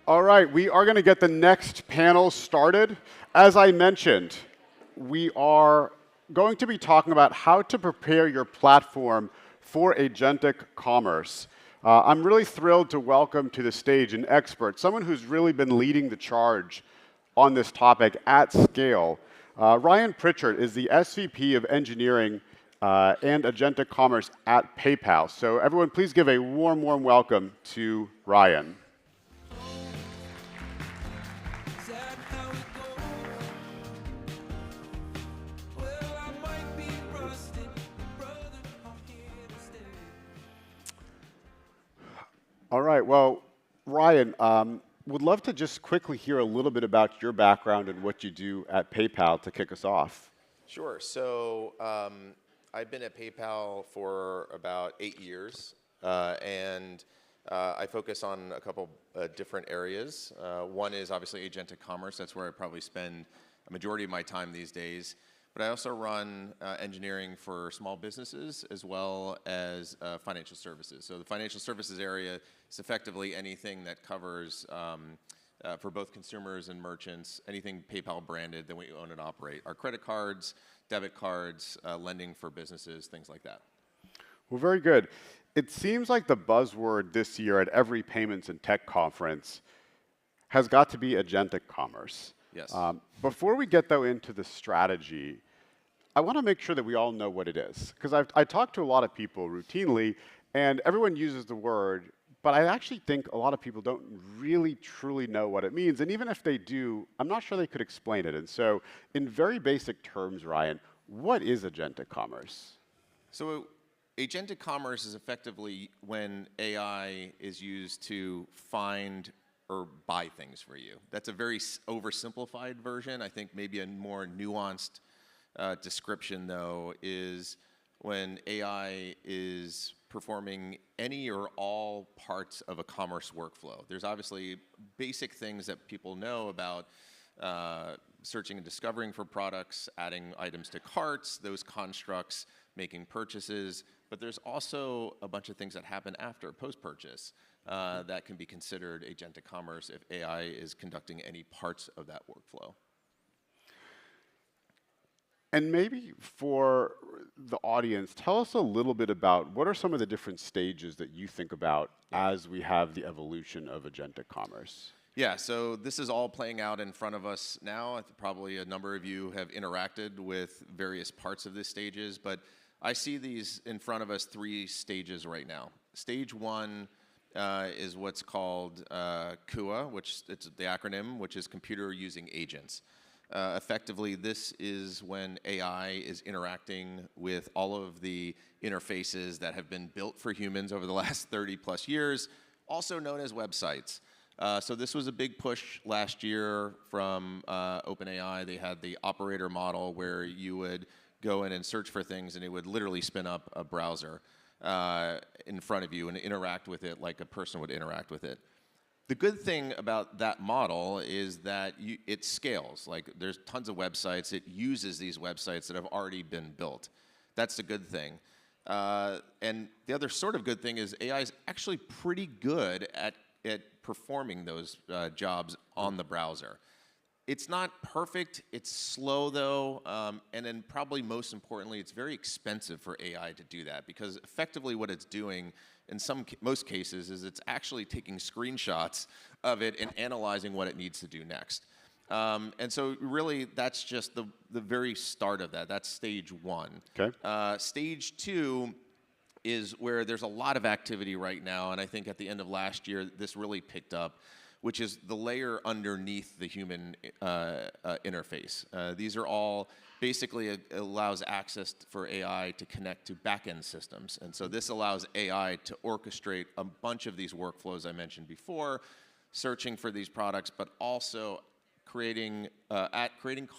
All right, we are going to get the next panel started. As I mentioned, we are going to be talking about how to prepare your platform for agentic commerce. I'm really thrilled to welcome to the stage an expert, someone who's really been leading the charge on this topic at scale. Ryan Pritchard is the SVP of Engineering and Agentic Commerce at PayPal. So everyone, please give a warm, warm welcome to Ryan. All right, well, Ryan, would love to just quickly hear a little bit about your background and what you do at PayPal to kick us off. Sure. So I've been at PayPal for about 8 years, and I focus on a couple different areas. One is obviously agentic commerce. That's where I probably spend a majority of my time these days. But I also run engineering for small businesses as well as financial services. So the financial services area is effectively anything that covers, for both consumers and merchants, anything PayPal branded that we own and operate. Our credit cards, debit cards, lending for businesses, things like that. Well, very good. It seems like the buzzword this year at every payments and tech conference has got to be agentic commerce. Yes. Before we get, though, into the strategy, I want to make sure that we all know what it is. Because I talk to a lot of people routinely, and everyone uses the word, but I actually think a lot of people don't really, truly know what it means. And even if they do, I'm not sure they could explain it. And so, in very basic terms, Ryan, what is agentic commerce? So agentic commerce is effectively when AI is used to find or buy things for you. That's a very oversimplified version. I think maybe a more nuanced description, though, is when AI is performing any or all parts of a commerce workflow. There's obviously basic things that people know about searching and discovering for products, adding items to carts, those constructs, making purchases, but there's also a bunch of things that happen after, post-purchase, that can be considered agentic commerce if AI is conducting any parts of that workflow. And maybe for the audience, tell us a little bit about what are some of the different stages that you think about as we have the evolution of agentic commerce? Yeah, so this is all playing out in front of us now. Probably a number of you have interacted with various parts of these stages, but I see these in front of us 3 stages right now. Stage 1 is what's called CUA, which it's the acronym, which is computer using agents. Effectively, this is when AI is interacting with all of the interfaces that have been built for humans over the last 30 plus years, also known as websites. So this was a big push last year from OpenAI. They had the operator model where you would go in and search for things and it would literally spin up a browser in front of you and interact with it like a person would interact with it. The good thing about that model is that it scales. Like there's tons of websites. It uses these websites that have already been built. That's the good thing. And the other sort of good thing is AI is actually pretty good at performing those jobs on the browser. It's not perfect. It's slow, though. And then probably most importantly, it's very expensive for AI to do that because effectively what it's doing in most cases is it's actually taking screenshots of it and analyzing what it needs to do next. And so really that's just the very start of that. That's stage 1. Okay. Stage 2 is where there's a lot of activity right now, and I think at the end of last year this really picked up, which is the layer underneath the human interface. These are all basically allows access for AI to connect to back-end systems. And so this allows AI to orchestrate a bunch of these workflows I mentioned before, searching for these products, but also creating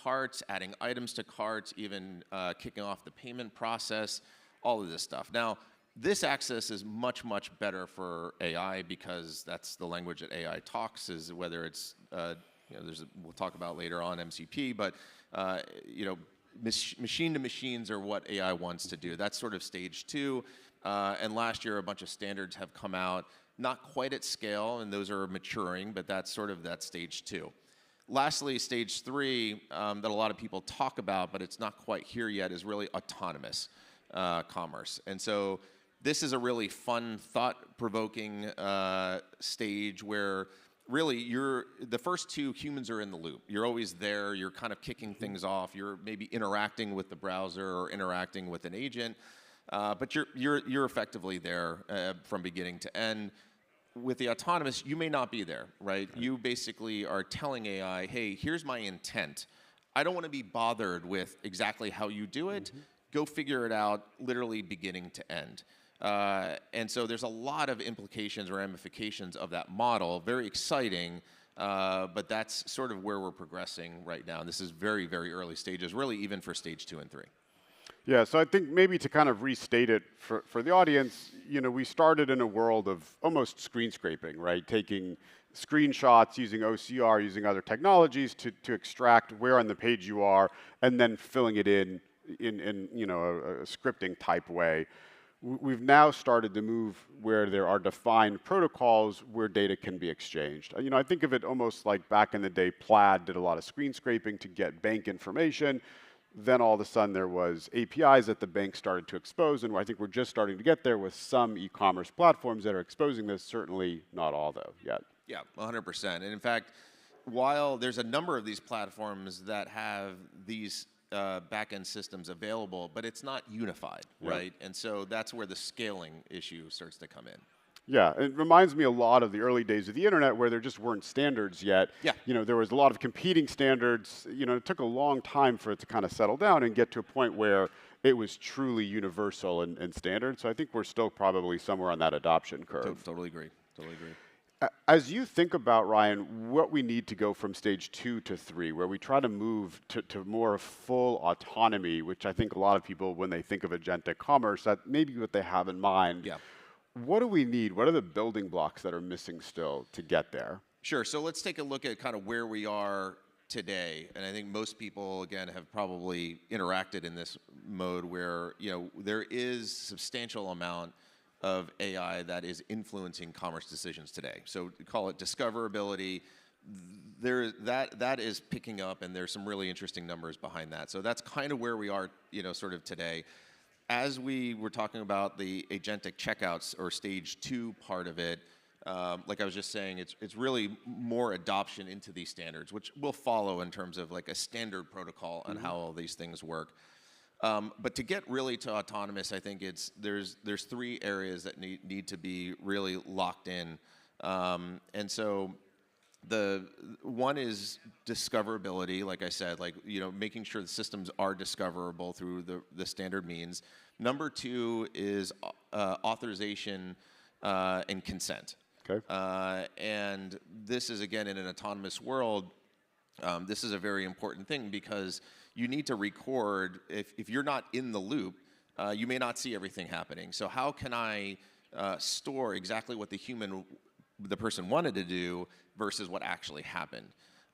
carts, adding items to carts, even kicking off the payment process, all of this stuff. Now, this access is much, much better for AI because that's the language that AI talks, is whether it's, we'll talk about later on MCP, but machine to machines are what AI wants to do. That's sort of stage 2. And last year, a bunch of standards have come out. not quite at scale, and those are maturing, but that's sort of that stage 2. Lastly, stage 3 that a lot of people talk about, but it's not quite here yet, is really autonomous commerce. And so this is a really fun, thought-provoking stage where really the first 2 humans are in the loop. You're always there. You're kind of kicking things off. You're maybe interacting with the browser or interacting with an agent, but you're effectively there from beginning to end. With the autonomous, you may not be there, right? You basically are telling AI, hey, here's my intent. I don't want to be bothered with exactly how you do it. Go figure it out, literally beginning to end. And so there's a lot of implications or ramifications of that model. Very exciting, but that's sort of where we're progressing right now. And this is very, very early stages, really even for stage 2 and 3. Yeah, so I think maybe to kind of restate it for the audience, we started in a world of almost screen scraping, right? Taking screenshots, using OCR, using other technologies to extract where on the page you are, and then filling it in a scripting type way. We've now started to move where there are defined protocols where data can be exchanged. I think of it almost like back in the day, Plaid did a lot of screen scraping to get bank information. Then all of a sudden there was APIs that the bank started to expose, and I think we're just starting to get there with some e-commerce platforms that are exposing this, certainly not all though yet. Yeah, 100%. And in fact, while there's a number of these platforms that have these back-end systems available, but it's not unified, right? And so that's where the scaling issue starts to come in. Yeah, it reminds me a lot of the early days of the internet where there just weren't standards yet. Yeah. There was a lot of competing standards. It took a long time for it to kind of settle down and get to a point where it was truly universal and standard. So I think we're still probably somewhere on that adoption curve. Totally agree. Totally agree. As you think about, Ryan, what we need to go from stage 2 to 3, where we try to move to more full autonomy, which I think a lot of people, when they think of agentic commerce, that may be what they have in mind. Yeah. What do we need? What are the building blocks that are missing still to get there? Sure. So let's take a look at kind of where we are today. And I think most people, again, have probably interacted in this mode where there is substantial amount of AI that is influencing commerce decisions today. So call it discoverability. That is picking up, and there's some really interesting numbers behind that. So that's kind of where we are, sort of today. As we were talking about the agentic checkouts or stage 2 part of it, like I was just saying, it's really more adoption into these standards, which will follow in terms of like a standard protocol on how all these things work. But to get really to autonomous, I think there's 3 areas that need to be really locked in. And so the one is discoverability, like I said, making sure the systems are discoverable through the standard means. Number 2 is authorization and consent. Okay. And this is, again, in an autonomous world, this is a very important thing because you need to record, if you're not in the loop, you may not see everything happening. So how can I store exactly what the person wanted to do versus what actually happened,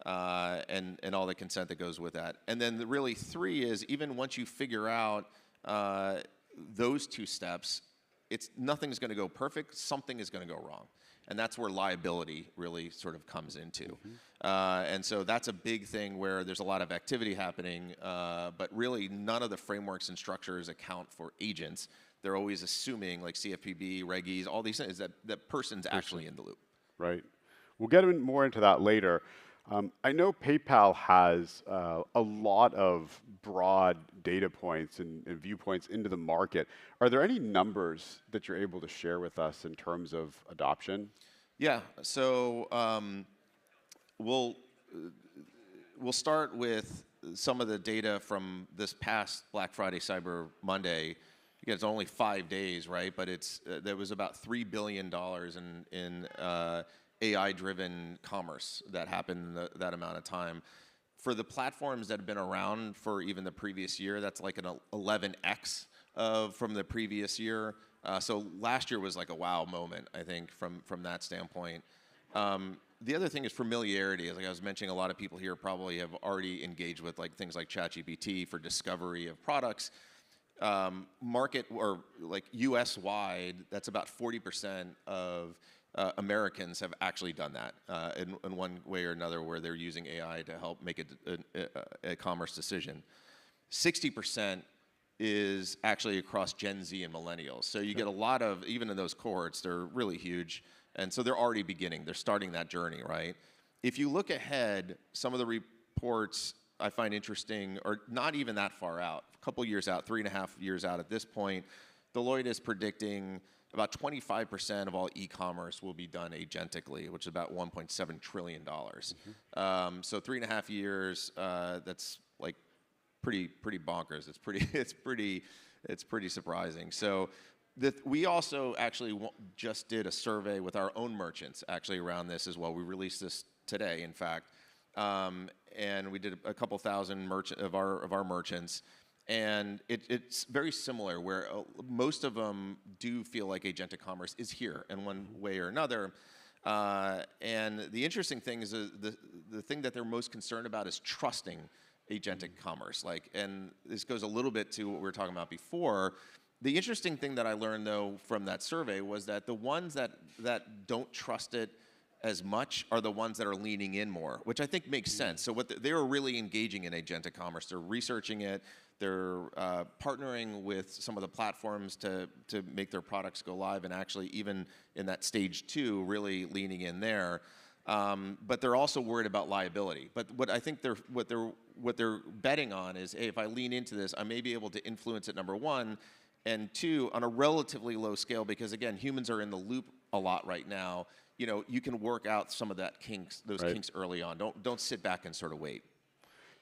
and all the consent that goes with that. And then really 3 is, even once you figure out those 2 steps, nothing's going to go perfect, something is going to go wrong. And that's where liability really sort of comes into. And so that's a big thing where there's a lot of activity happening, but really none of the frameworks and structures account for agents. They're always assuming, like CFPB, Reg-E's, all these things, that person's actually in the loop. Right. We'll get more into that later. I know PayPal has a lot of broad data points and viewpoints into the market. Are there any numbers that you're able to share with us in terms of adoption? Yeah. So we'll start with some of the data from this past Black Friday, Cyber Monday. Again, it's only 5 days, right? But there was about $3 billion in AI-driven commerce that happened in that amount of time. For the platforms that have been around for even the previous year, that's like an 11x from the previous year. So last year was like a wow moment, I think, from that standpoint. The other thing is familiarity. As like I was mentioning, a lot of people here probably have already engaged with things like ChatGPT for discovery of products. Market or like US-wide, that's about 40% of Americans have actually done that in one way or another, where they're using AI to help make a commerce decision. 60% is actually across Gen Z and millennials. So you get a lot of, even in those cohorts, they're really huge. And so they're already beginning, they're starting that journey, right? If you look ahead, some of the reports I find interesting are not even that far out, a couple years out, 3.5 years out at this point. Deloitte is predicting about 25% of all e-commerce will be done agentically, which is about $1.7 trillion. So 3.5 years, that's like pretty bonkers. It's pretty surprising. So we also actually just did a survey with our own merchants actually around this as well. We released this today, in fact, and we did a couple thousand of our merchants. And it's very similar, where most of them do feel like agentic commerce is here in one way or another. And the interesting thing is the thing that they're most concerned about is trusting agentic commerce. And this goes a little bit to what we were talking about before. The interesting thing that I learned, though, from that survey was that the ones that don't trust it as much are the ones that are leaning in more, which I think makes sense. So they're really engaging in agentic commerce. They're researching it. They're partnering with some of the platforms to make their products go live, and actually even in that stage 2, really leaning in there. But they're also worried about liability. But what I think what they're betting on is, hey, if I lean into this, I may be able to influence it, number one, and two, on a relatively low scale, because again, humans are in the loop a lot right now. You can work out some of those kinks early on. Don't sit back and sort of wait.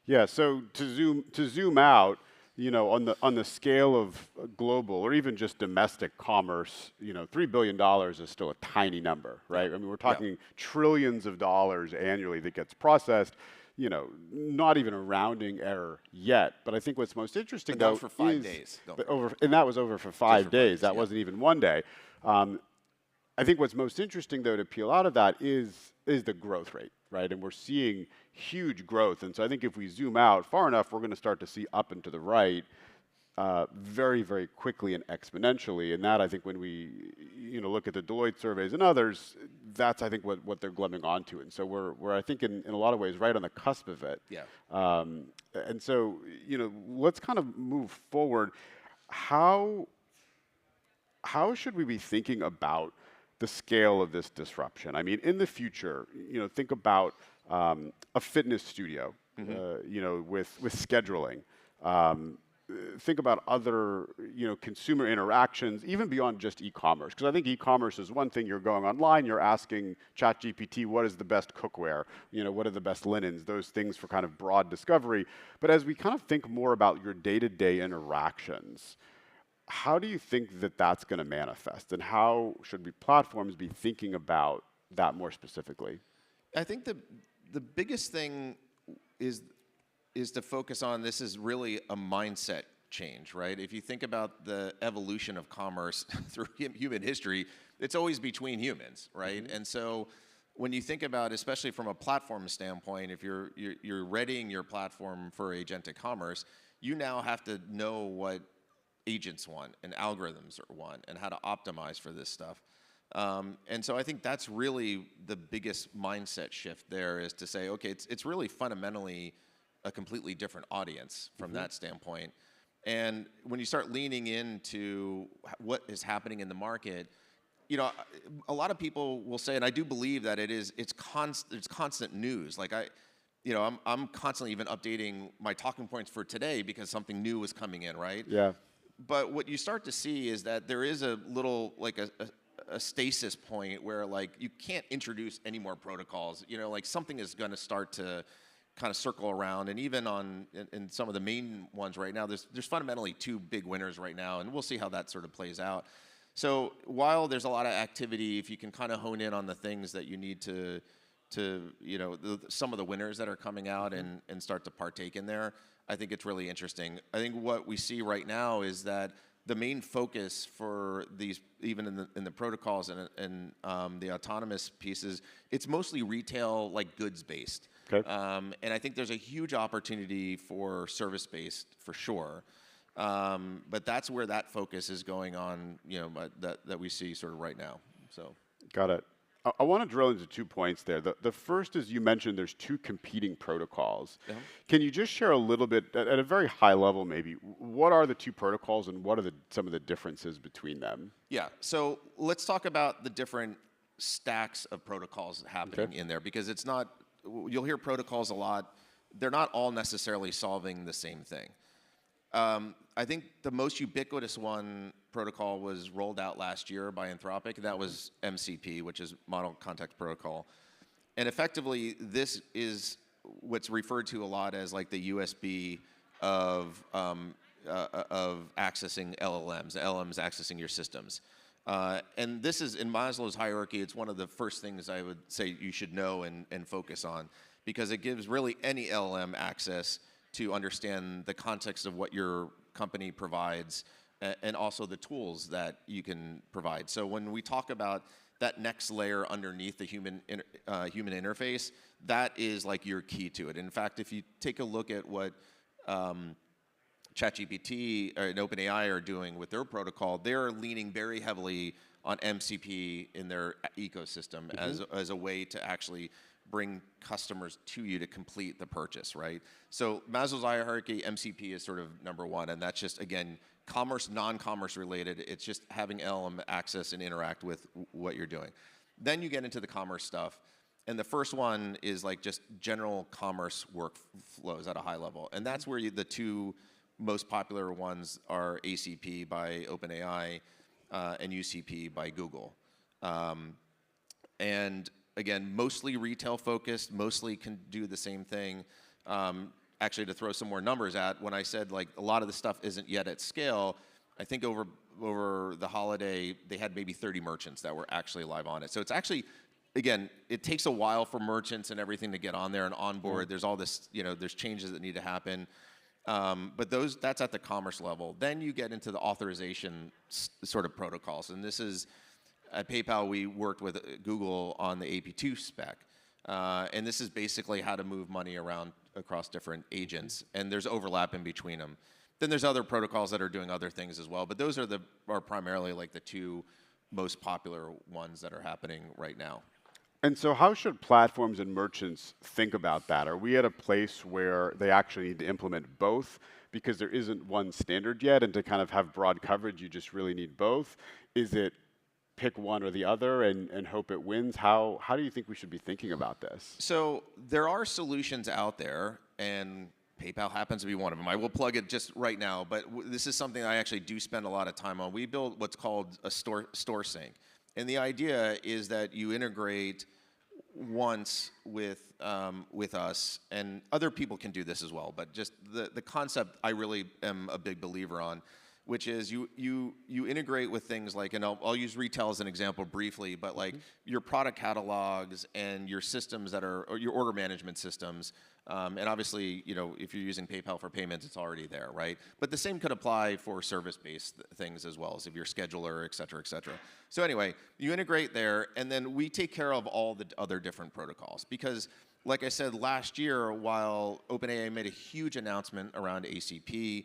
Yeah. So to zoom out, on the scale of global or even just domestic commerce, $3 billion is still a tiny number, right? I mean, we're talking trillions of dollars annually that gets processed. Not even a rounding error yet. But I think what's most interesting, though, for 5 days. And that was over for 5 days. That wasn't even 1 day. I think what's most interesting, though, to peel out of that is the growth rate, right? And we're seeing huge growth. And so I think if we zoom out far enough, we're going to start to see up and to the right very, very quickly and exponentially. And that, I think, when we look at the Deloitte surveys and others, that's, I think, what they're glemming onto. And so we're I think, in a lot of ways, right on the cusp of it. Yeah. And so, let's kind of move forward. How should we be thinking about the scale of this disruption? I mean, in the future, think about a fitness studio, with scheduling. Think about other, consumer interactions, even beyond just e-commerce. Because I think e-commerce is one thing. You're going online, you're asking ChatGPT, what is the best cookware? What are the best linens? Those things for kind of broad discovery. But as we kind of think more about your day-to-day interactions, how do you think that that's going to manifest? And how should platforms be thinking about that more specifically? I think the biggest thing is to focus on, this is really a mindset change, right? If you think about the evolution of commerce through human history, it's always between humans, right? And so when you think about, especially from a platform standpoint, if you're readying your platform for agentic commerce, you now have to know what agents want and algorithms want and how to optimize for this stuff. And so I think that's really the biggest mindset shift there, is to say, okay, it's really fundamentally a completely different audience from that standpoint. And when you start leaning into what is happening in the market, a lot of people will say, and I do believe that it's constant news. Like I'm constantly even updating my talking points for today because something new is coming in, right? Yeah. But what you start to see is that there is a little, like a stasis point where, like, you can't introduce any more protocols. Like something is going to start to kind of circle around. And even in some of the main ones right now, there's fundamentally 2 big winners right now, and we'll see how that sort of plays out. So while there's a lot of activity, if you can kind of hone in on the things that you need to some of the winners that are coming out and start to partake in there, I think it's really interesting. I think what we see right now is that the main focus for these, even in the protocols and the autonomous pieces, it's mostly retail, like goods based. Okay. And I think there's a huge opportunity for service based for sure. But that's where that focus is going on, that we see sort of right now. So. Got it. I want to drill into 2 points there. The first is you mentioned there's two competing protocols. Yeah. Can you just share a little bit, at a very high level maybe, what are the two protocols and what are some of the differences between them? Yeah, so let's talk about the different stacks of protocols happening in there, because it's not, you'll hear protocols a lot, they're not all necessarily solving the same thing. I think the most ubiquitous one protocol was rolled out last year by Anthropic. That was MCP, which is Model Context Protocol. And effectively, this is what's referred to a lot as like the USB of accessing LLMs, LLMs accessing your systems. And this is, in Maslow's hierarchy, it's one of the first things I would say you should know and focus on, because it gives really any LLM access to understand the context of what your company provides and also the tools that you can provide. So when we talk about that next layer underneath the human interface, that is like your key to it. In fact, if you take a look at what ChatGPT and OpenAI are doing with their protocol, they're leaning very heavily on MCP in their ecosystem as a way to actually bring customers to you to complete the purchase, right? So Maslow's hierarchy, MCP is sort of number one, and that's just, again, commerce, non-commerce related. It's just having LLM access and interact with what you're doing. Then you get into the commerce stuff, and the first one is like just general commerce workflows at a high level, and that's where the two most popular ones are ACP by OpenAI and UCP by Google. And again, mostly retail focused, mostly can do the same thing. Actually, to throw some more numbers at, when I said like a lot of the stuff isn't yet at scale, I think over the holiday, they had maybe 30 merchants that were actually live on it. So it's actually, again, it takes a while for merchants and everything to get on there and onboard. There's all this, there's changes that need to happen. But that's at the commerce level. Then you get into the authorization sort of protocols. And this is, at PayPal, we worked with Google on the AP2 spec. And this is basically how to move money around across different agents. And there's overlap in between them. Then there's other protocols that are doing other things as well. But those are primarily like the two most popular ones that are happening right now. And so how should platforms and merchants think about that? Are we at a place where they actually need to implement both because there isn't one standard yet, and to kind of have broad coverage, you just really need both? Is it pick one or the other and hope it wins? How do you think we should be thinking about this? So there are solutions out there, and PayPal happens to be one of them. I will plug it just right now, but this is something I actually do spend a lot of time on. We build what's called a store sync. And the idea is that you integrate once with us, and other people can do this as well, but just the concept I really am a big believer on, which is you integrate with things like, and I'll use retail as an example briefly, but like your product catalogs and your systems or your order management systems, and obviously, if you're using PayPal for payments, it's already there, right? But the same could apply for service-based things as well, as if you're a scheduler, et cetera, et cetera. So anyway, you integrate there, and then we take care of all the other different protocols. Because, like I said, last year, while OpenAI made a huge announcement around ACP,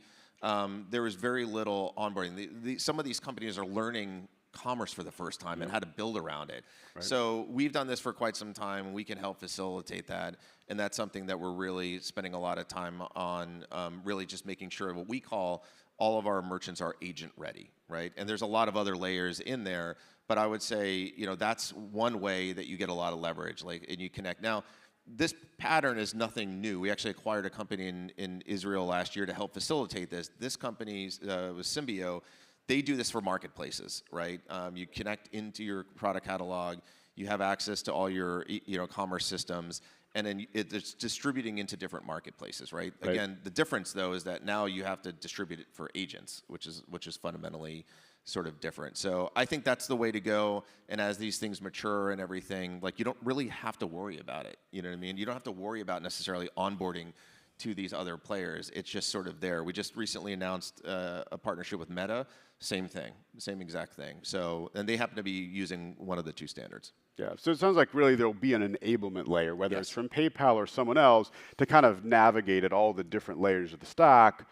there was very little onboarding. Some of these companies are learning commerce for the first time and how to build around it. Right. So we've done this for quite some time, and we can help facilitate that. And that's something that we're really spending a lot of time on, really just making sure what we call all of our merchants are agent ready, right? And there's a lot of other layers in there, but I would say, that's one way that you get a lot of leverage, and you connect. Now, this pattern is nothing new. We actually acquired a company in Israel last year to help facilitate this. This company was Symbio. They do this for marketplaces, right? You connect into your product catalog, you have access to all your commerce systems, and then it's distributing into different marketplaces, right? Again, the difference though is that now you have to distribute it for agents, which is fundamentally sort of different. So I think that's the way to go. And as these things mature and everything, like, you don't really have to worry about it. You know what I mean? You don't have to worry about necessarily onboarding to these other players. It's just sort of there. We just recently announced a partnership with Meta. Same thing, same exact thing. So, and they happen to be using one of the two standards. Yeah, so it sounds like really there'll be an enablement layer, whether it's from PayPal or someone else, to kind of navigate at all the different layers of the stack,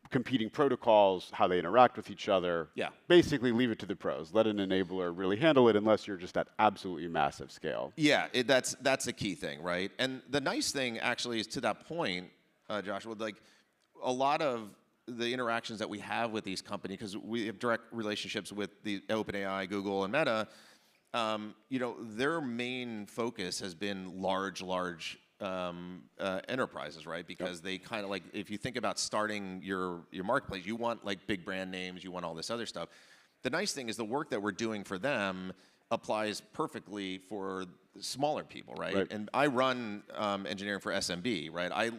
competing protocols, how they interact with each other. Yeah. Basically, leave it to the pros. Let an enabler really handle it, unless you're just at absolutely massive scale. Yeah, that's the key thing, right? And the nice thing actually is, to that point, Joshua, like a lot of the interactions that we have with these companies, because we have direct relationships with the OpenAI, Google, and Meta. Their main focus has been large enterprises, right? Because they kind of, like, if you think about starting your marketplace, you want like big brand names, you want all this other stuff. The nice thing is the work that we're doing for them applies perfectly for smaller people, right? And I run engineering for SMB, right?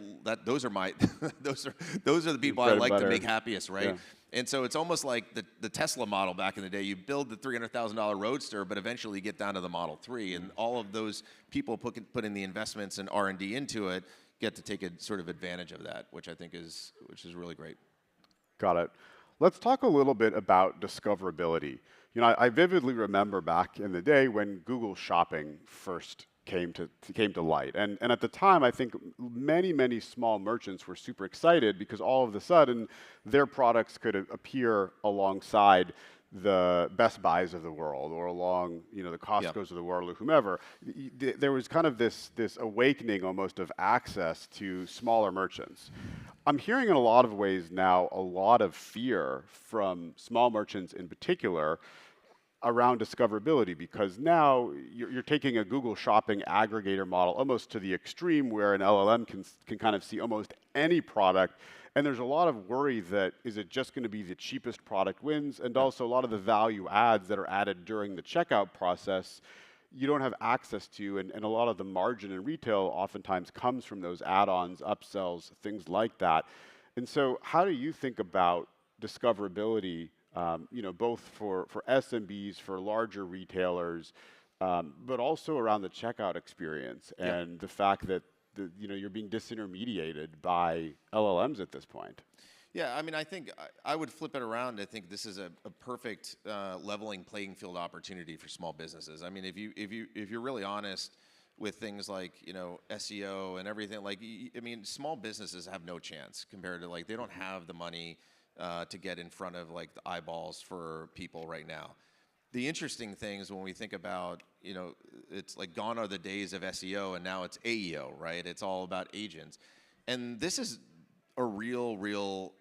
Those are my those are the people I like to make happiest, right? Yeah. And so it's almost like the Tesla model back in the day. You build the $300,000 Roadster, but eventually you get down to the Model 3, and all of those people putting the investments and R&D into it get to take a sort of advantage of that, which I think is really great. Got it. Let's talk a little bit about discoverability. I vividly remember back in the day when Google Shopping first came to light. And at the time, I think many small merchants were super excited, because all of a sudden their products could appear alongside the Best Buys of the world, or along the Costco's of the world, or whomever. There was kind of this awakening almost of access to smaller merchants. I'm hearing in a lot of ways now a lot of fear from small merchants in particular around discoverability, because now you're taking a Google Shopping aggregator model almost to the extreme, where an LLM can kind of see almost any product, and there's a lot of worry that, is it just going to be the cheapest product wins? And also a lot of the value adds that are added during the checkout process you don't have access to, and a lot of the margin in retail oftentimes comes from those add-ons, upsells, things like that. And so how do you think about discoverability, both for SMBs, for larger retailers, but also around the checkout experience, and the fact that you're being disintermediated by LLMs at this point? Yeah, I mean, I think I would flip it around. I think this is a perfect leveling playing field opportunity for small businesses. I mean, if you're really honest with things like SEO and everything, like, I mean, small businesses have no chance compared to, like, they don't have the money to get in front of, like, the eyeballs for people right now. The interesting thing is when we think about, it's like gone are the days of SEO, and now it's AEO, right? It's all about agents. And this is a real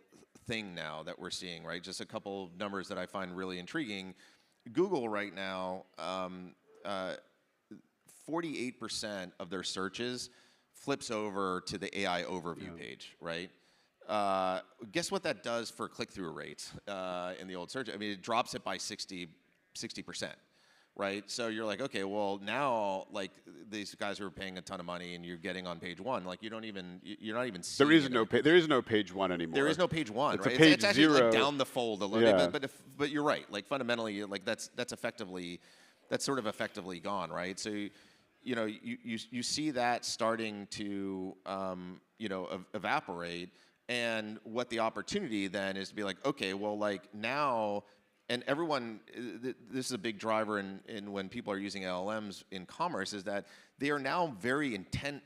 thing now that we're seeing, right? Just a couple numbers that I find really intriguing. Google right now, 48% of their searches flips over to the AI overview page, right? Guess what that does for click-through rates in the old search? I mean, it drops it by 60%, right? So you're like, okay, well now, like, these guys are paying a ton of money and you're getting on page one, like you're not even seeing. There is no page one anymore. There is no page one, it's right? A page it's actually zero. Like down the fold a little bit, but you're right. Like, fundamentally, like that's sort of effectively gone, right? So you see that starting to evaporate, and what the opportunity then is to be like, okay, well, like now. And everyone, this is a big driver in when people are using LLMs in commerce, is that they are now very intent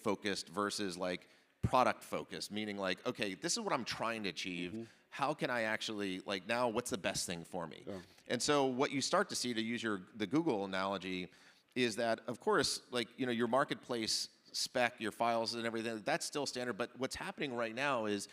focused versus like product focused, meaning like, okay, this is what I'm trying to achieve. Mm-hmm. How can I actually, like, now what's the best thing for me? Yeah. And so what you start to see, to use the Google analogy, is that, of course, like, your marketplace spec, your files and everything, that's still standard. But what's happening right now is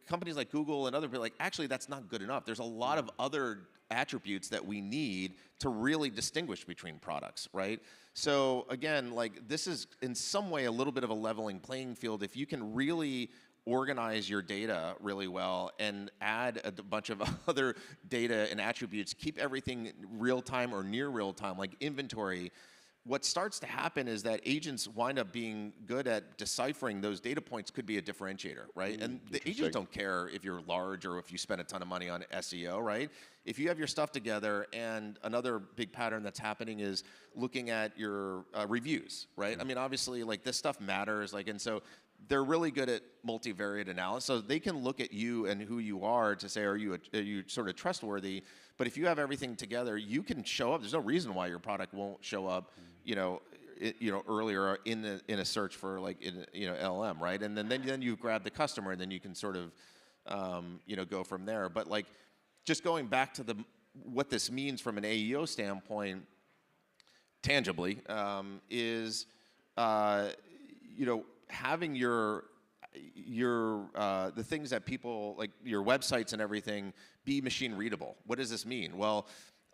companies like Google and other people, like, actually that's not good enough. There's a lot of other attributes that we need to really distinguish between products, right? So again, like, this is in some way a little bit of a leveling playing field. If you can really organize your data really well and add a bunch of other data and attributes, keep everything real time or near real time, like inventory, what starts to happen is that agents wind up being good at deciphering those data points. Could be a differentiator, right? And the agents don't care if you're large or if you spend a ton of money on SEO, right? If you have your stuff together, and another big pattern that's happening is looking at your reviews, right? I mean, obviously, like, this stuff matters, like, and so they're really good at multivariate analysis. So they can look at you and who you are to say, are you sort of trustworthy? But if you have everything together, you can show up. There's no reason why your product won't show up, earlier in a search for like LLM, right? And then you grab the customer, and then you can sort of go from there. But like just going back to what this means from an AEO standpoint, tangibly, is having the things that people like your websites and everything be machine readable. What does this mean? Well,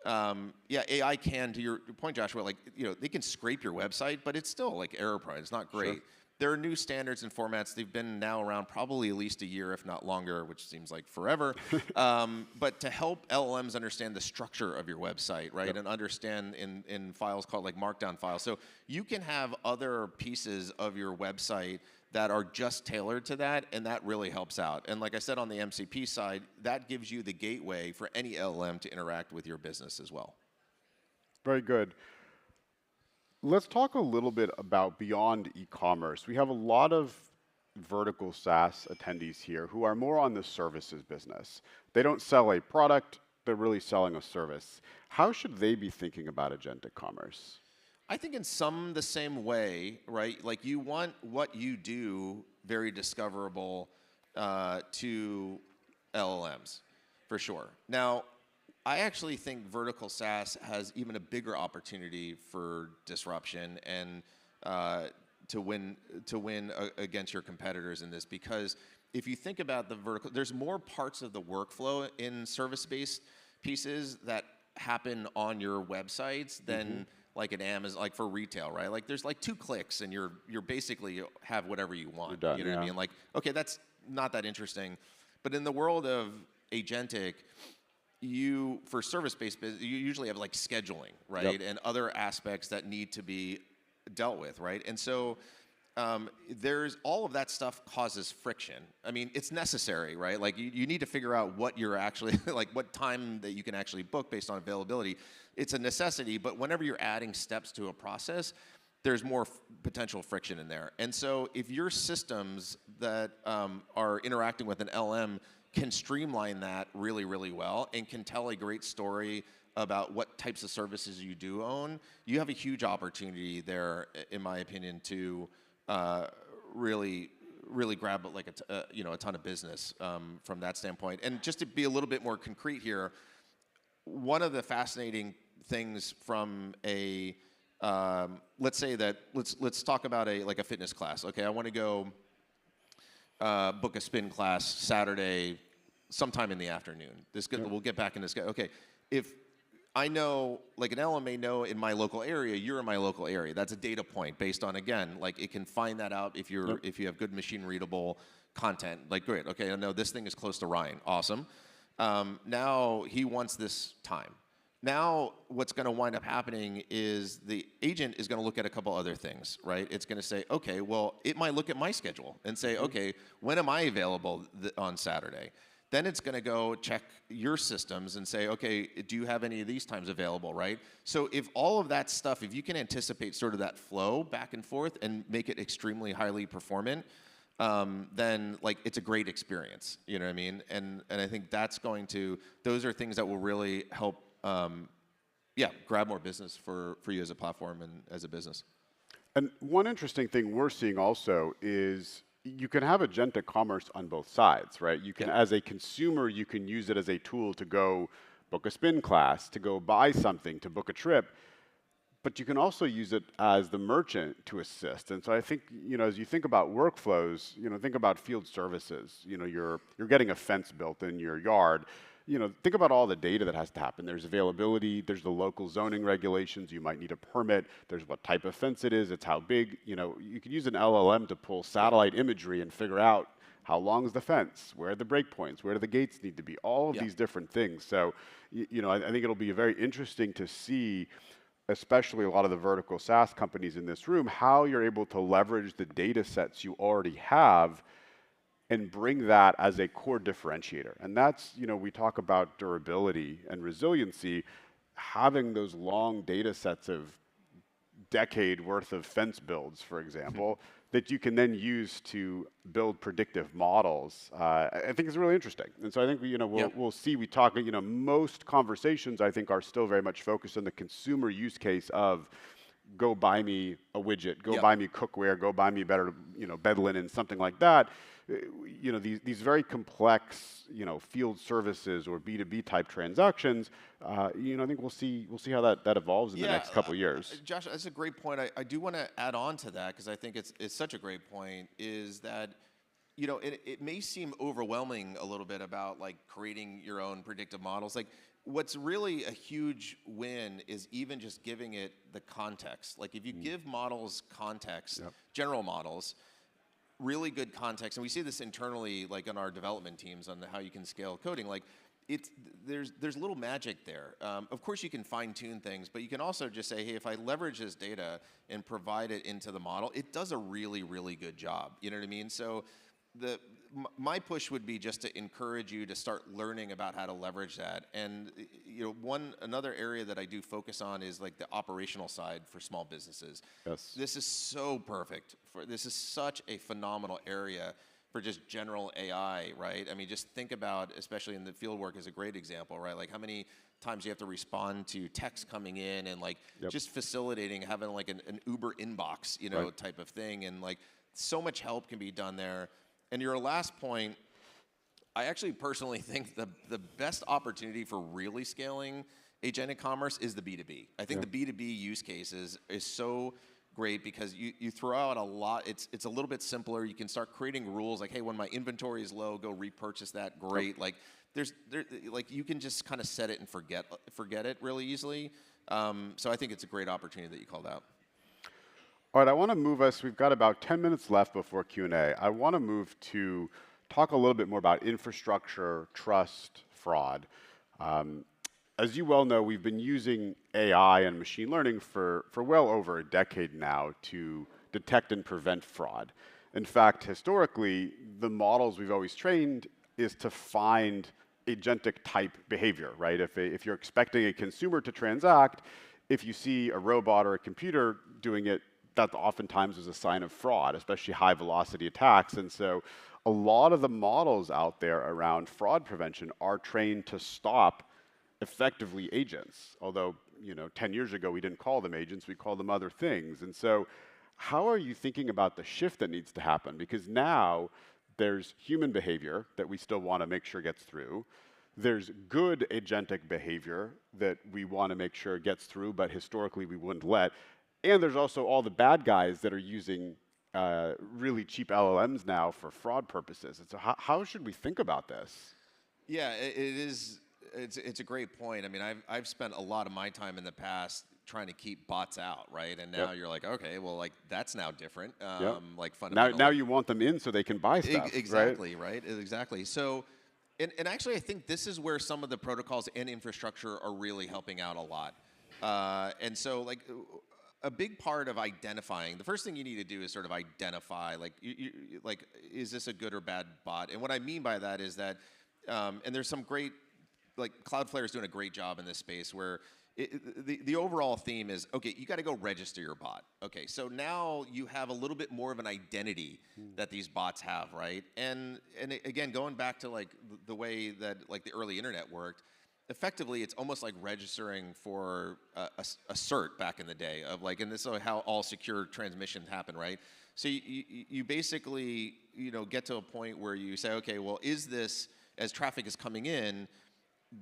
AI can, to your point, Joshua, like they can scrape your website, but it's still like error prone. It's not great. Sure. There are new standards and formats. They've been now around probably at least a year, if not longer, which seems like forever. But to help LLMs understand the structure of your website, right, yep. And understand in files called like Markdown files. So you can have other pieces of your website that are just tailored to that, and that really helps out. And like I said, on the MCP side, that gives you the gateway for any LLM to interact with your business as well. Very good. Let's talk a little bit about beyond e-commerce. We have a lot of vertical SaaS attendees here who are more on the services business. They don't sell a product, they're really selling a service. How should they be thinking about agentic commerce? I think in the same way, right? Like you want what you do very discoverable to LLMs, for sure. Now, I actually think vertical SaaS has even a bigger opportunity for disruption and to win against your competitors in this, because if you think about the vertical, there's more parts of the workflow in service-based pieces that happen on your websites than like an Amazon, like for retail, right? Like there's like 2 clicks and you're basically have whatever you want. Done, you know what I mean? Like, okay, that's not that interesting. But in the world of agentic, for service-based business, you usually have like scheduling, right? Yep. And other aspects that need to be dealt with, right? And so there's all of that stuff causes friction. I mean, it's necessary, right? Like you need to figure out what you're actually, like what time that you can actually book based on availability. It's a necessity, but whenever you're adding steps to a process, there's more potential friction in there. And so if your systems that are interacting with an LM can streamline that really, really well and can tell a great story about what types of services you do own, you have a huge opportunity there, in my opinion, to really grab like a ton of business from that standpoint. And just to be a little bit more concrete here, one of the fascinating things from a let's talk about like a fitness class. Okay, I want to go book a spin class Saturday sometime in the afternoon. We'll get back in this. Okay, if I know, like an LM may know in my local area, you're in my local area. That's a data point based on, again, like it can find that out if you have good machine readable content. Like, great, okay, I know this thing is close to Ryan. Awesome. Now he wants this time. Now what's going to wind up happening is the agent is going to look at a couple other things, right? It's going to say, okay, well, it might look at my schedule and say, okay, when am I available on Saturday? Then it's going to go check your systems and say, okay, do you have any of these times available, right? So if all of that stuff, if you can anticipate sort of that flow back and forth and make it extremely highly performant, then like it's a great experience, you know what I mean? And I think those are things that will really help, grab more business for you as a platform and as a business. And one interesting thing we're seeing also is you can have agentic commerce on both sides, right? You can, as a consumer, you can use it as a tool to go book a spin class, to go buy something, to book a trip, but you can also use it as the merchant to assist. And so I think, as you think about workflows, think about field services. You're getting a fence built in your yard. Think about all the data that has to happen. There's availability, there's the local zoning regulations, you might need a permit, there's what type of fence it is, it's how big. You could use an LLM to pull satellite imagery and figure out how long is the fence, where are the breakpoints, where do the gates need to be, all of these different things. So, I think it'll be very interesting to see, especially a lot of the vertical SaaS companies in this room, how you're able to leverage the data sets you already have and bring that as a core differentiator. And that's, we talk about durability and resiliency, having those long data sets of decade worth of fence builds, for example, that you can then use to build predictive models, I think is really interesting. And so I think, we'll see, we talk, most conversations I think are still very much focused on the consumer use case of go buy me a widget, go Yep. buy me cookware, go buy me better, bed linen, something like that. These very complex, field services or B2B type transactions. I think we'll see how that evolves in the Yeah, next couple of years. Josh, that's a great point. I do want to add on to that because I think it's such a great point. Is that it may seem overwhelming a little bit about like creating your own predictive models. Like what's really a huge win is even just giving it the context. Like if you give models context, Yep. general models, really good context, and we see this internally, like on our development teams, on how you can scale coding. Like, there's little magic there. Of course, you can fine tune things, but you can also just say, hey, if I leverage this data and provide it into the model, it does a really, really good job. You know what I mean? So, my push would be just to encourage you to start learning about how to leverage that. And another area that I do focus on is like the operational side for small businesses. Yes. This is so perfect. This is such a phenomenal area for just general AI, right? I mean, just think about, especially in the field work is a great example, right? Like how many times you have to respond to text coming in and like Yep. just facilitating, having like an Uber inbox, Right. type of thing. And like so much help can be done there. And your last point, I actually personally think the best opportunity for really scaling agentic commerce is the B2B. I think the B2B use cases is so great because you throw out a lot. It's a little bit simpler. You can start creating rules like, hey, when my inventory is low, go repurchase that. Great. Yep. Like like you can just kind of set it and forget it really easily. So I think it's a great opportunity that you called out. All right, I want to move us. We've got about 10 minutes left before Q&A. I want to move to talk a little bit more about infrastructure, trust, fraud. As you well know, we've been using AI and machine learning for well over a decade now to detect and prevent fraud. In fact, historically, the models we've always trained is to find agentic type behavior, right? If you're expecting a consumer to transact, if you see a robot or a computer doing it, that oftentimes is a sign of fraud, especially high velocity attacks. And so a lot of the models out there around fraud prevention are trained to stop effectively agents. Although, 10 years ago, we didn't call them agents, we called them other things. And so how are you thinking about the shift that needs to happen? Because now there's human behavior that we still want to make sure gets through. There's good agentic behavior that we want to make sure gets through, but historically we wouldn't let. And there's also all the bad guys that are using really cheap LLMs now for fraud purposes. And so how should we think about this? Yeah, it is. It's a great point. I mean, I've spent a lot of my time in the past trying to keep bots out, right? And now you're like, okay, well, like that's now different. Like fundamentally. Now you want them in so they can buy stuff, exactly, right? Exactly. So, and actually, I think this is where some of the protocols and infrastructure are really helping out a lot. And so, like, a big part of identifying, the first thing you need to do is sort of identify, like, like, is this a good or bad bot? And what I mean by that is that, and there's some great, like, Cloudflare is doing a great job in this space where the overall theme is, okay, you got to go register your bot. Okay, so now you have a little bit more of an identity that these bots have, right? And again, going back to like the way that like the early internet worked, effectively it's almost like registering for a cert back in the day of like, and this is how all secure transmissions happen, right? So you basically get to a point where you say, okay, well, is this, as traffic is coming in,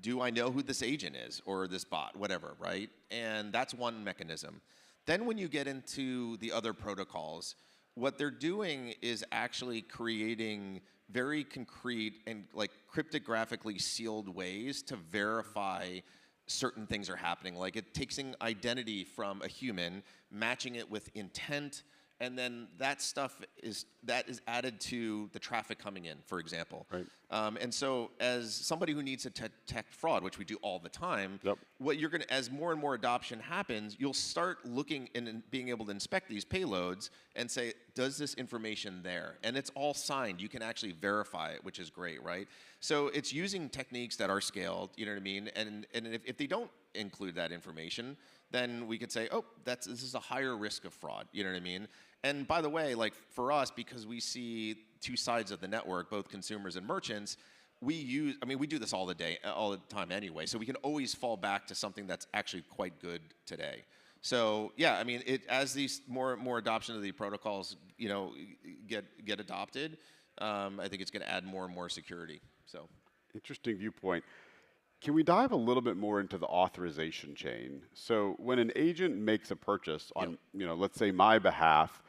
do I know who this agent is or this bot, whatever, right? And that's one mechanism. Then when you get into the other protocols, what they're doing is actually creating very concrete and like cryptographically sealed ways to verify certain things are happening. Like it takes an identity from a human, matching it with intent, and then that stuff is added to the traffic coming in, for example. Right. And so, as somebody who needs to detect fraud, which we do all the time, what you're going to, as more and more adoption happens, you'll start looking and being able to inspect these payloads and say, does this information there? And it's all signed. You can actually verify it, which is great, right? So it's using techniques that are scaled. You know what I mean? And if they don't include that information, then we could say, oh, this is a higher risk of fraud. You know what I mean? And by the way, like for us, because we see two sides of the network, both consumers and merchants, we do this all the time anyway, so we can always fall back to something that's actually quite good today. So yeah, I mean, as these more and more adoption of the protocols, get adopted, I think it's going to add more and more security. So Interesting viewpoint. Can we dive a little bit more into the authorization chain? So when an agent makes a purchase yep. on, let's say my behalf,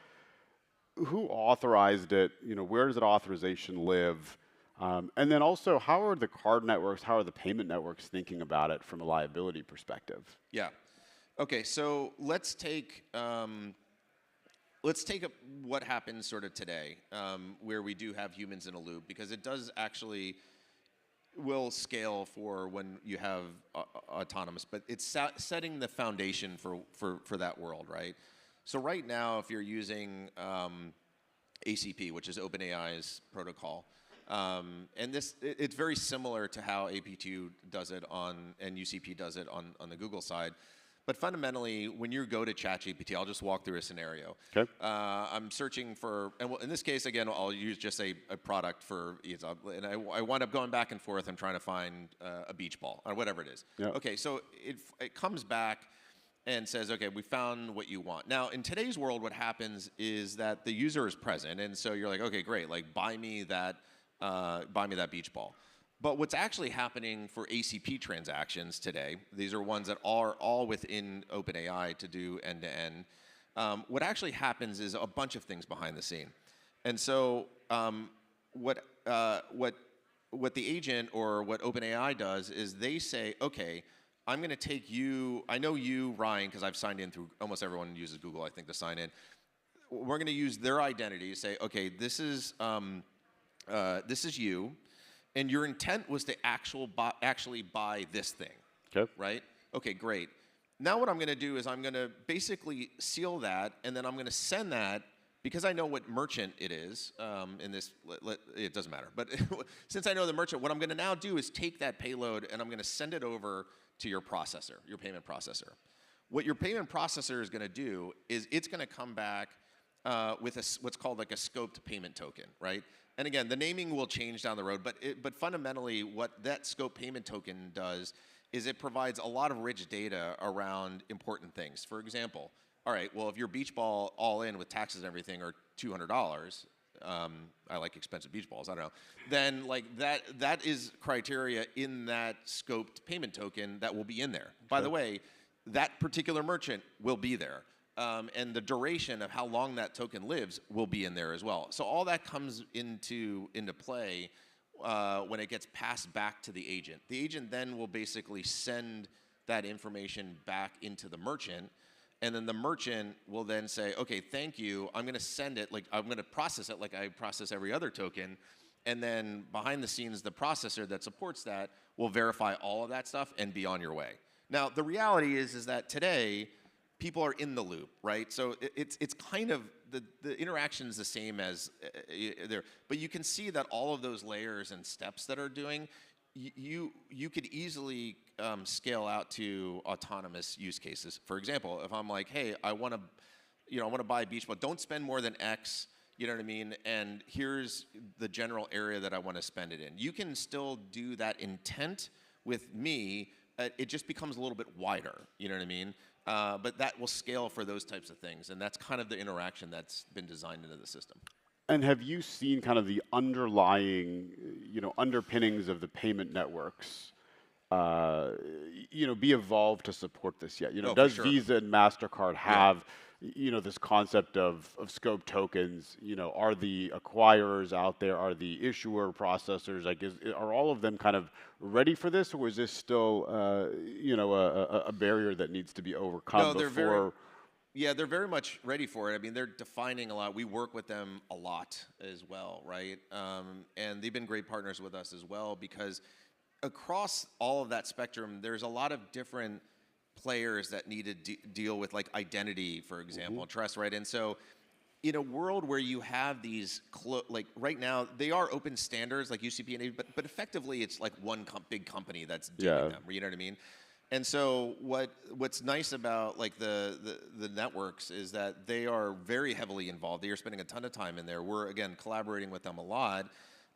who authorized it? Where does that authorization live? And then also, how are the card networks, how are the payment networks thinking about it from a liability perspective? Yeah. Okay. So what happens sort of today, where we do have humans in a loop, because it does actually will scale for when you have autonomous, but it's setting the foundation for that world, right? So right now, if you're using ACP, which is OpenAI's protocol, and it's very similar to how AP2 does it and UCP does it on the Google side. But fundamentally, when you go to ChatGPT, I'll just walk through a scenario. Okay. I'm searching for, and in this case, again, I'll use just a product for, and I wind up going back and forth. I'm trying to find a beach ball or whatever it is. Yep. Okay, so it comes back and says, okay, we found what you want. Now, in today's world, what happens is that the user is present, and so you're like, okay, great, like buy me that beach ball. But what's actually happening for ACP transactions today, these are ones that are all within OpenAI to do end-to-end. What actually happens is a bunch of things behind the scene. And so what the agent or what OpenAI does is they say, okay, I'm going to take you, I know you, Ryan, because I've signed in through, almost everyone uses Google, I think, to sign in. We're going to use their identity to say, okay, this is you. And your intent was to actually buy this thing, Okay. right? Okay, great. Now what I'm going to do is I'm going to basically seal that, and then I'm going to send that, because I know what merchant it is, it doesn't matter. But since I know the merchant, what I'm going to now do is take that payload, and I'm going to send it over to your processor, your payment processor. What your payment processor is going to do is it's going to come back with what's called like a scoped payment token, right? And again, the naming will change down the road, but fundamentally what that scope payment token does is it provides a lot of rich data around important things. For example, all right, well, if your beach ball all in with taxes and everything are $200, I like expensive beach balls, I don't know, then like that is criteria in that scoped payment token that will be in there. By the way, that particular merchant will be there. And the duration of how long that token lives will be in there as well. So all that comes into play when it gets passed back to the agent. The agent then will basically send that information back into the merchant, and then the merchant will then say, okay, thank you, I'm going to send it, like I'm going to process it like I process every other token, and then behind the scenes, the processor that supports that will verify all of that stuff and be on your way. Now, the reality is that today, people are in the loop, right? So it's kind of, the interaction is the same as there, but you can see that all of those layers and steps that are doing, you could easily scale out to autonomous use cases. For example, if I'm like, hey, I want to buy a beach ball, don't spend more than X, you know what I mean? And here's the general area that I want to spend it in. You can still do that intent with me. It just becomes a little bit wider, you know what I mean? But that will scale for those types of things, and that's kind of the interaction that's been designed into the system. And have you seen kind of the underlying, underpinnings of the payment networks, be evolved to support this yet? Oh, Does for sure. Visa and MasterCard have, this concept of scope tokens? Are the acquirers out there? Are the issuer processors? Like, are all of them kind of ready for this, or is this still, a barrier that needs to be overcome No, before? they're very much ready for it. I mean, they're defining a lot. We work with them a lot as well, right? And they've been great partners with us as well, because across all of that spectrum, there's a lot of different players that need to deal with, like, identity, for example, trust, right? And so in a world where you have these, like right now, they are open standards like UCP and AV, but effectively it's like one big company that's doing them, you know what I mean? And so what's nice about like the networks is that they are very heavily involved. They are spending a ton of time in there. We're, again, collaborating with them a lot,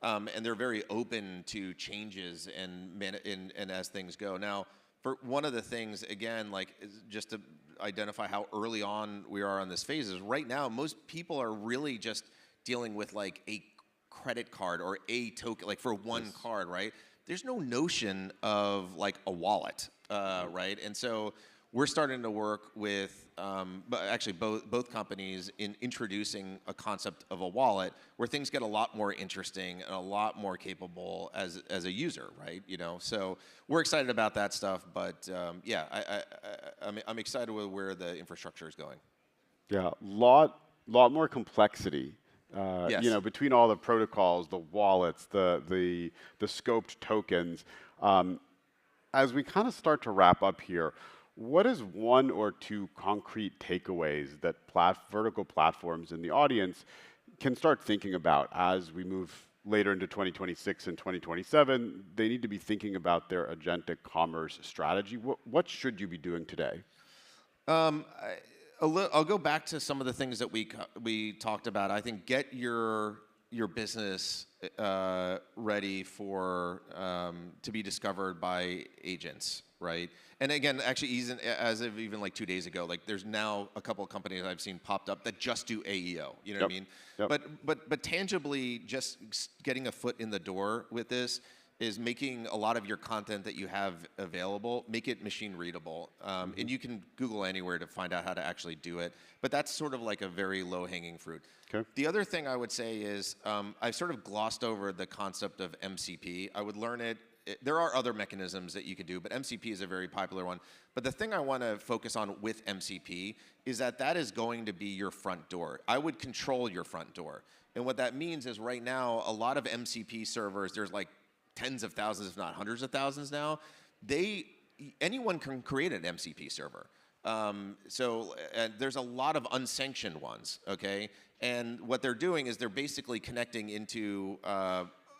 and they're very open to changes and as things go. Now, for one of the things, again, like just to identify how early on we are on this phase is right now, most people are really just dealing with like a credit card or a token, like for one card, right? There's no notion of like a wallet, right? And so we're starting to work with, but actually both companies in introducing a concept of a wallet where things get a lot more interesting and a lot more capable as a user, right? You know, so we're excited about that stuff. But yeah, I'm excited with where the infrastructure is going. Yeah, lot more complexity. Yes. You know, between all the protocols, the wallets, the scoped tokens. As we kind of start to wrap up here, what is one or two concrete takeaways that vertical platforms in the audience can start thinking about as we move later into 2026 and 2027? They need to be thinking about their agentic commerce strategy. What should you be doing today? I'll go back to some of the things that we talked about. I think get your business ready for to be discovered by agents, right? And again, actually, as of even like 2 days ago, like there's now a couple of companies I've seen popped up that just do AEO. You know what I mean? Yep. But tangibly, just getting a foot in the door with this is making a lot of your content that you have available, make it machine readable. And you can Google anywhere to find out how to actually do it. But that's sort of like a very low hanging fruit. Okay. The other thing I would say is I've sort of glossed over the concept of MCP. I would learn it. There are other mechanisms that you could do, but MCP is a very popular one. But the thing I want to focus on with MCP is that is going to be your front door. I would control your front door. And what that means is right now, a lot of MCP servers, there's like tens of thousands, if not hundreds of thousands now, anyone can create an MCP server. So there's a lot of unsanctioned ones, okay? And what they're doing is they're basically connecting into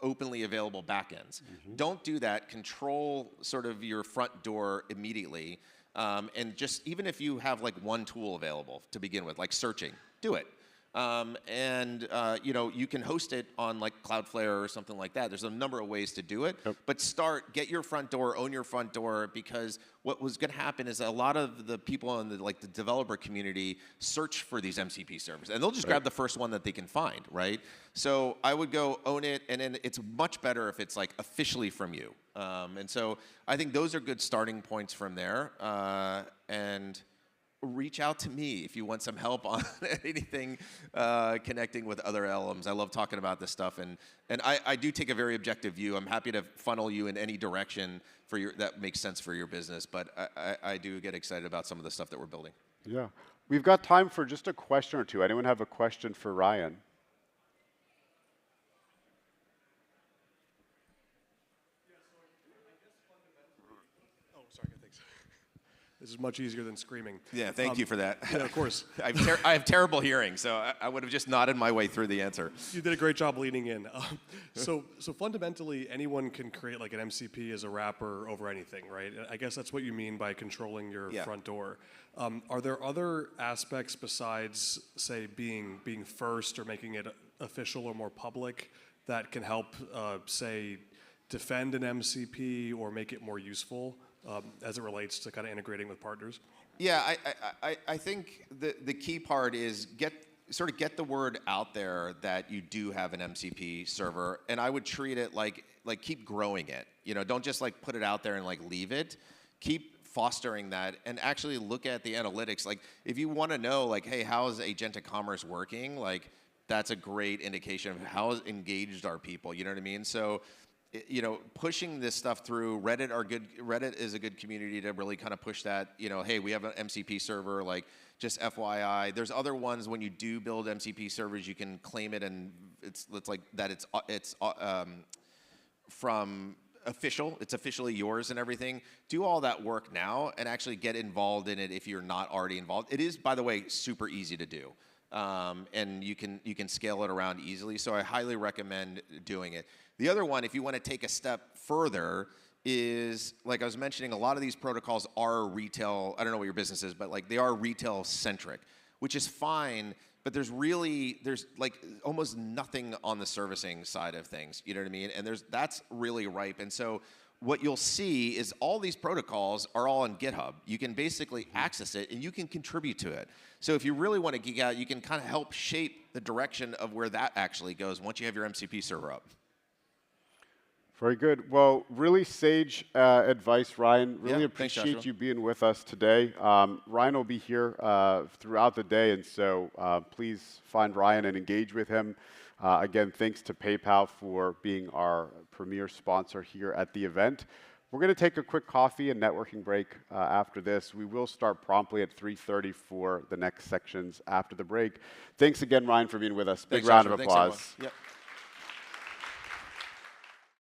openly available backends. Don't do that. Control sort of your front door immediately. And just even if you have like one tool available to begin with, like searching, do it. You know, you can host it on like Cloudflare or something like that. There's a number of ways to do it, but get your front door, own your front door, because what was going to happen is a lot of the people in the developer community search for these MCP servers, and they'll just grab the first one that they can find, right? So I would go own it, and then it's much better if it's like officially from you. And so I think those are good starting points from there. And reach out to me if you want some help on anything connecting with other LLMs. I love talking about this stuff, and I do take a very objective view. I'm happy to funnel you in any direction that makes sense for your business, but I do get excited about some of the stuff that we're building. Yeah. We've got time for just a question or two. Anyone have a question for Ryan? This is much easier than screaming. Yeah, thank you for that. Yeah, of course. I have terrible hearing, so I would have just nodded my way through the answer. You did a great job leaning in. So fundamentally, anyone can create like an MCP as a wrapper over anything, right? I guess that's what you mean by controlling your front door. Are there other aspects besides, say, being first or making it official or more public that can help, say, defend an MCP or make it more useful? As it relates to kind of integrating with partners? Yeah, I think the key part is get the word out there that you do have an MCP server, and I would treat it like keep growing it. You know, don't just like put it out there and like leave it. Keep fostering that and actually look at the analytics. Like if you want to know like, hey, how is agentic commerce working? Like that's a great indication of how engaged are people. You know what I mean? So, you know, pushing this stuff through. Reddit is a good community to really kind of push that. You know, hey, we have an MCP server. Like, just FYI. There's other ones when you do build MCP servers, you can claim it, and it's like that. It's from official. It's officially yours and everything. Do all that work now and actually get involved in it if you're not already involved. It is, by the way, super easy to do. And you can scale it around easily. So I highly recommend doing it. The other one, if you want to take a step further, is like I was mentioning, a lot of these protocols are retail. I don't know what your business is, but like they are retail centric, which is fine. But there's like almost nothing on the servicing side of things. You know what I mean? And that's really ripe. And so what you'll see is all these protocols are all on GitHub. You can basically access it, and you can contribute to it. So if you really want to geek out, you can kind of help shape the direction of where that actually goes once you have your MCP server up. Very good. Well, really sage advice, Ryan. Really Thanks, appreciate Joshua. you being with us today. Ryan will be here throughout the day, and so please find Ryan and engage with him. Again, thanks to PayPal for being our premier sponsor here at the event. We're going to take a quick coffee and networking break after this. We will start promptly at 3:30 for the next sections after the break. Thanks again, Ryan, for being with us. Big round of applause. Yep.